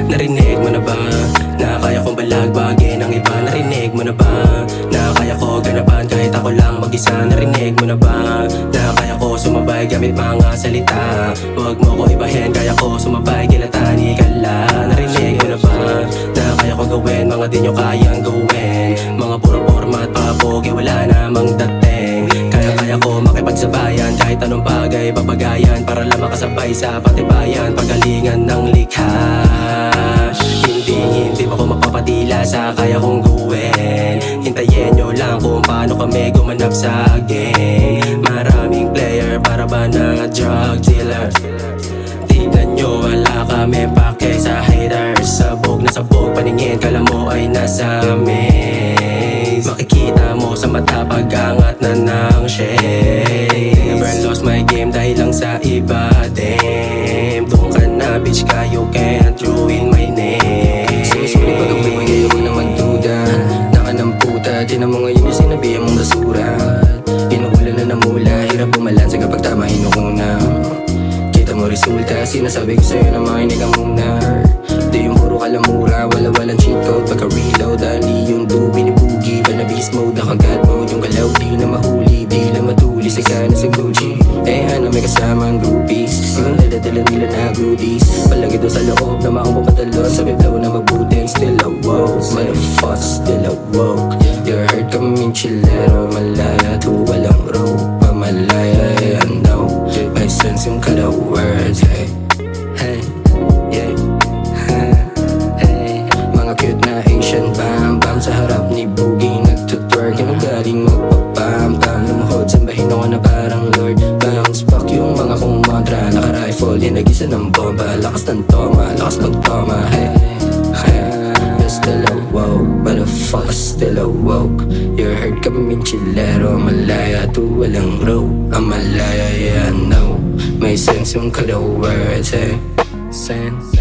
Narinig mo na ba na kaya kong balagbagin ang iba? Narinig mo na ba na kaya ko ganapan kahit ako lang mag-isa? Narinig mo na ba na kaya ko sumabay gamit mga salita? Huwag mo ko ibahin, kaya ko sumabay kilatani ka lang. Narinig mo na ba na kaya ko gawin mga di nyo kayang gawin? Mga puro format papogi, wala namang dating. Kaya ko makipagsabayan kahit anong bagay babagayan para lang makasabay sa patibayan, pagalingan ng likha. Hindi mo ko mapapatila sa kaya kong gawin. Hintayin nyo lang kung paano kami gumanap sa game. Maraming player para ba na drug dealer. Tignan nyo, wala kami pake sa haters. Sabog na sabog, paningin kala mo ay nasa maze. Makikita mo sa mata pag-angat na ng shades. Never lost my game dahil lang sa iba. Damn, doon ka na bitch ka, you can't ruin my name. Sulit pag-apoy mo kayo, huwag na magduda. Naka ng puta, di na mo ngayon yung sinabihan mong basura. Inuulan na namula, hirap bumalansa kapag tama inukuna. Kita mo resulta, sinasabi ko sa'yo na makinig ang muna. Di yung puro kalamura, wala-walang cheat code pagka-reload. Dali yung dubi ni Boogie, ba na beast mode, naka-god mode. Yung galaw di na mahuli, di lang matuli, saka na sa Gucci. Eh ano may kasamang groupies, yung dala-dala nila na goodies. Palagi doon sa loob na makang papatalon, sabi daw na mabutin. Still a woke, motherfucker, still a woke. Your hurt kaming chillero, malaya to walang rope. Pamalaya, I know, may sense yung kada words. Hey, hey, yeah, hey. Mga cute na Asian bam-bam sa harap ni Boogie nagtutwerk. Yung galing magpapam-pam, lumuhod, sambahin ako na parang Lord. Bounce back yung mga kumontra, naka-rifle, yung nag-isa ng bomba. Lakas ng toma, lakas mag-toma. Hey, hey, you're still awoke, but the fuck still awoke. Your hurt kaming chillero, malaya to walang rope. Ang malaya, yeah, I know, may sense yung kada words, hey. Sense